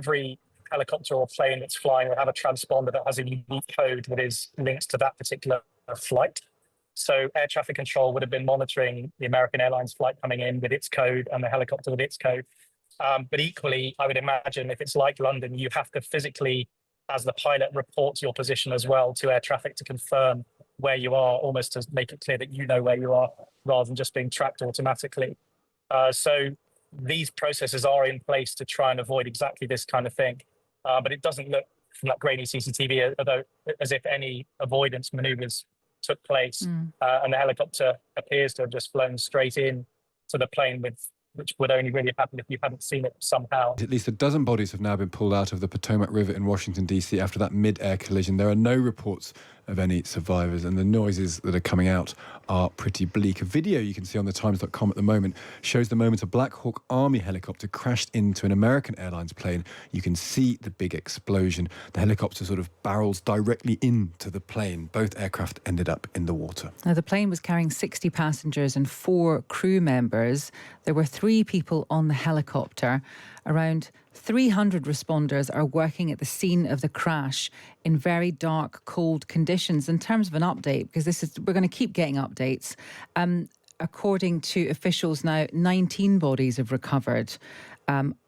every helicopter or plane that's flying will have a transponder that has a unique code that is linked to that particular flight. So air traffic control would have been monitoring the American Airlines flight coming in with its code and the helicopter with its code. But equally, I would imagine if it's like London, you have to physically, as the pilot, report your position as well to air traffic to confirm where you are, almost to make it clear that you know where you are, rather than just being tracked automatically. So these processes are in place to try and avoid exactly this kind of thing. But it doesn't look from that grainy CCTV as if any avoidance maneuvers took place. And the helicopter appears to have just flown straight in to the plane, which would only really happen if you hadn't seen it somehow. At least a dozen bodies have now been pulled out of the Potomac River in Washington, D.C. after that mid-air collision. There are no reports of any survivors, and the noises that are coming out are pretty bleak. A video you can see on thetimes.com at the moment shows the moment a Black Hawk Army helicopter crashed into an American Airlines plane. You can see the big explosion. The helicopter sort of barrels directly into the plane. Both aircraft ended up in the water. Now, the plane was carrying 60 passengers and 4 crew members. There were 3 people on the helicopter. Around 300 responders are working at the scene of the crash in very dark, cold conditions. In terms of an update, because we're going to keep getting updates. According to officials now, 19 bodies have recovered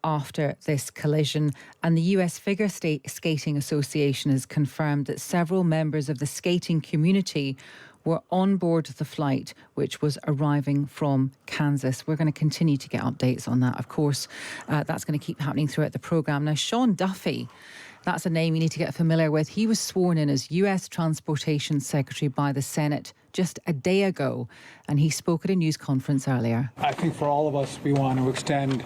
after this collision. And the US Figure Skating Association has confirmed that several members of the skating community were on board the flight, which was arriving from Kansas. We're going to continue to get updates on that, of course. That's going to keep happening throughout the programme. Now, Sean Duffy, that's a name you need to get familiar with. He was sworn in as US Transportation Secretary by the Senate just a day ago, and he spoke at a news conference earlier. I think for all of us, we want to extend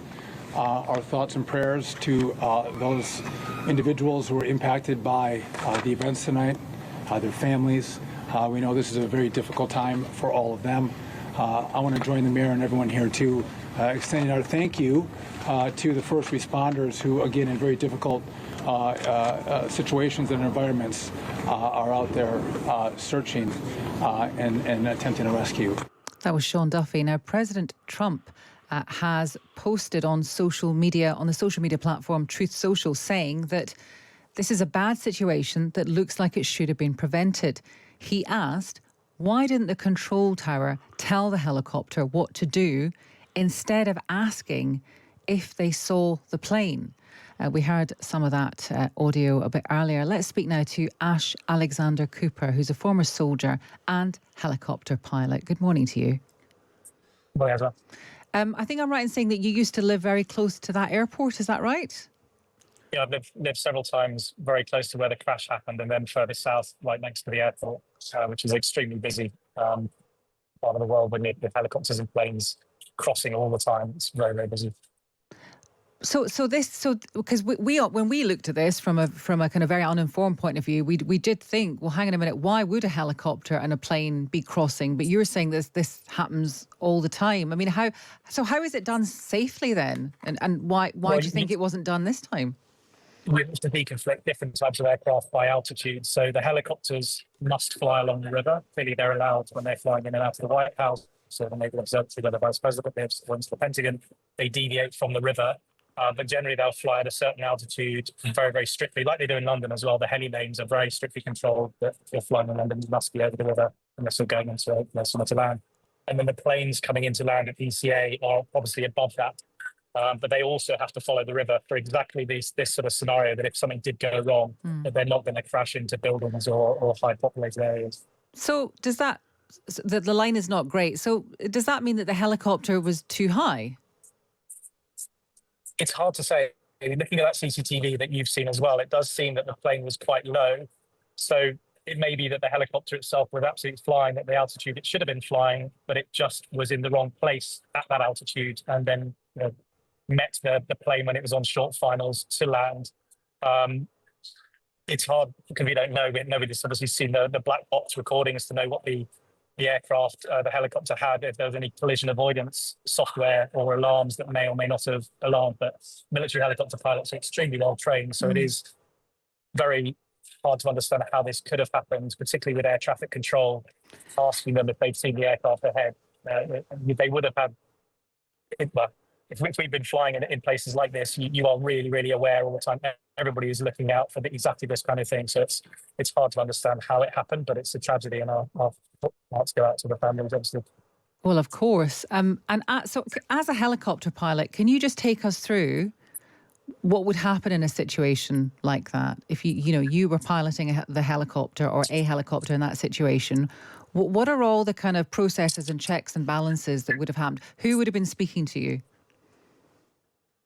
our thoughts and prayers to those individuals who were impacted by the events tonight, their families. We know this is a very difficult time for all of them. I want to join the mayor and everyone here too, extending our thank you to the first responders who, again, in very difficult situations and environments, are out there searching and attempting to rescue. That was Sean Duffy. Now, President Trump has posted on social media, on the social media platform Truth Social, saying that this is a bad situation that looks like it should have been prevented. He asked, why didn't the control tower tell the helicopter what to do instead of asking if they saw the plane? We heard some of that audio a bit earlier. Let's speak now to Ash Alexander Cooper, who's a former soldier and helicopter pilot. Good morning to you. Good morning, as well. I think I'm right in saying that you used to live very close to that airport. Is that right? Yeah, I've lived several times very close to where the crash happened, and then further south, right next to the airport, which is extremely busy part of the world with helicopters and planes crossing all the time. It's very, very busy. So because when we looked at this from a kind of very uninformed point of view, we did think, well, hang on a minute, why would a helicopter and a plane be crossing? But you're saying this happens all the time. I mean, how is it done safely then? And why do you think it wasn't done this time? We have to deconflict different types of aircraft by altitude. So the helicopters must fly along the river. Clearly, they're allowed when they're flying in and out of the White House. So the Naval Observatory, where the Vice President lives, or into the Pentagon, they deviate from the river. But generally, they'll fly at a certain altitude very, very strictly, like they do in London as well. The heli lanes are very strictly controlled. That if you're flying in London, you must be over the river unless you're going into somewhere to land. And then the planes coming into land at ECA are obviously above that. But they also have to follow the river for exactly this sort of scenario, that if something did go wrong, that they're not going to crash into buildings or high populated areas. So does that, the line is not great. So does that mean that the helicopter was too high? It's hard to say. Looking at that CCTV that you've seen as well, it does seem that the plane was quite low. So it may be that the helicopter itself was absolutely flying at the altitude it should have been flying, but it just was in the wrong place at that altitude, and then met the plane when it was on short finals to land. It's hard because we don't know. Nobody's obviously seen the black box recordings to know what the aircraft, the helicopter had, if there was any collision avoidance software or alarms that may or may not have alarmed. But military helicopter pilots are extremely well trained, so it is very hard to understand how this could have happened, particularly with air traffic control asking them if they'd seen the aircraft ahead. They would have had, if we've been flying in places like this, you are really, really aware all the time. Everybody is looking out for exactly this kind of thing. So it's hard to understand how it happened, but it's a tragedy, and our hearts go out to the families, obviously. Well, of course. So as a helicopter pilot, can you just take us through what would happen in a situation like that? If you were piloting the helicopter or a helicopter in that situation, what are all the kind of processes and checks and balances that would have happened? Who would have been speaking to you?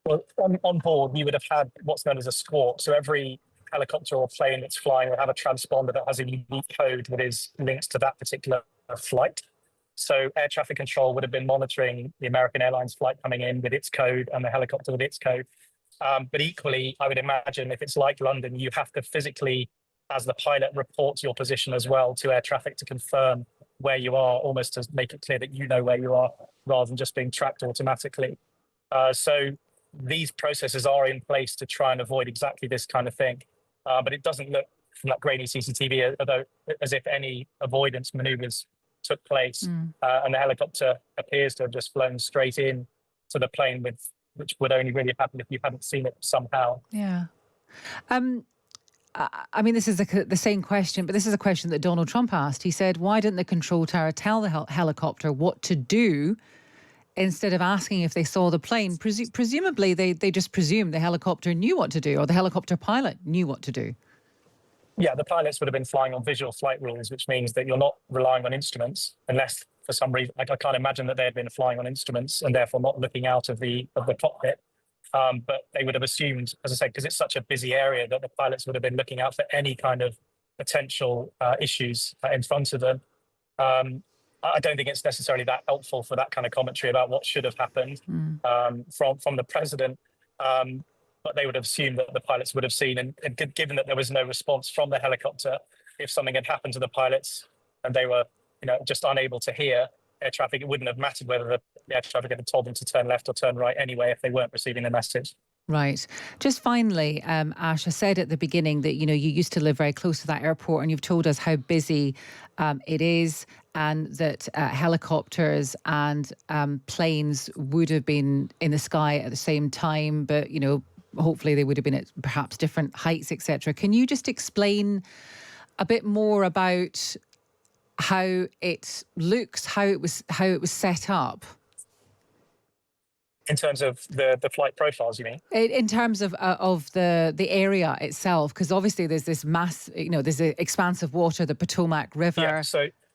Well, on board, you would have had what's known as a squawk. So every helicopter or plane that's flying will have a transponder that has a unique code that is linked to that particular flight. So air traffic control would have been monitoring the American Airlines flight coming in with its code and the helicopter with its code. But equally, I would imagine if it's like London, you have to physically, as the pilot, report your position as well to air traffic to confirm where you are, almost to make it clear that you know where you are, rather than just being tracked automatically. So these processes are in place to try and avoid exactly this kind of thing. But it doesn't look from that grainy CCTV as if any avoidance maneuvers took place. And the helicopter appears to have just flown straight in to the plane, which would only really happen if you hadn't seen it somehow. Yeah. I mean, this is the same question, but this is a question that Donald Trump asked. He said, why didn't the control tower tell the helicopter what to do instead of asking if they saw the plane? Presumably, they just presumed the helicopter knew what to do, or the helicopter pilot knew what to do. Yeah, the pilots would have been flying on visual flight rules, which means that you're not relying on instruments unless for some reason, I can't imagine that they had been flying on instruments and therefore not looking out of the cockpit. But they would have assumed, as I said, because it's such a busy area, that the pilots would have been looking out for any kind of potential issues in front of them. I don't think it's necessarily that helpful for that kind of commentary about what should have happened from the president. But they would have assumed that the pilots would have seen, and given that there was no response from the helicopter, if something had happened to the pilots and they were, just unable to hear air traffic, it wouldn't have mattered whether the air traffic had told them to turn left or turn right anyway if they weren't receiving the message. Right. Just finally, Ash, I said at the beginning that, you used to live very close to that airport, and you've told us how busy it is, and that helicopters and planes would have been in the sky at the same time, but, hopefully they would have been at perhaps different heights, etc. Can you just explain a bit more about how it looks, how it was set up? In terms of the flight profiles, you mean? In terms of the area itself, because obviously there's this mass, there's an expanse of water, the Potomac River,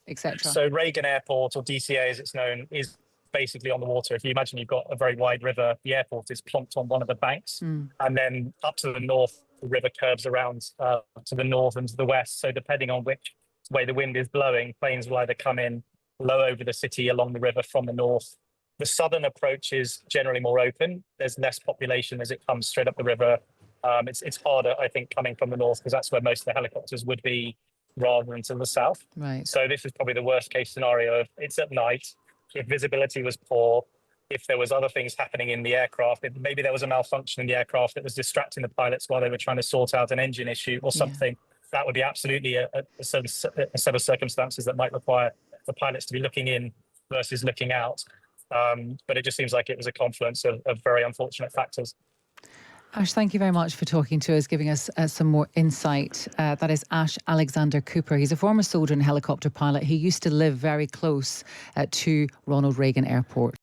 etc. So Reagan Airport, or DCA as it's known, is basically on the water. If you imagine you've got a very wide river, the airport is plonked on one of the banks, and then up to the north, the river curves around to the north and to the west. So depending on which way the wind is blowing, planes will either come in low over the city along the river from the north. The southern approach is generally more open. There's less population as it comes straight up the river. It's harder, I think, coming from the north, because that's where most of the helicopters would be, rather than to the south. Right. So this is probably the worst case scenario. It's at night. If visibility was poor, if there was other things happening in the aircraft, if maybe there was a malfunction in the aircraft that was distracting the pilots while they were trying to sort out an engine issue or something, that would be absolutely a set of circumstances that might require the pilots to be looking in versus looking out. But it just seems like it was a confluence of very unfortunate factors. Ash, thank you very much for talking to us, giving us some more insight. That is Ash Alexander Cooper. He's a former soldier and helicopter pilot. He used to live very close to Ronald Reagan Airport.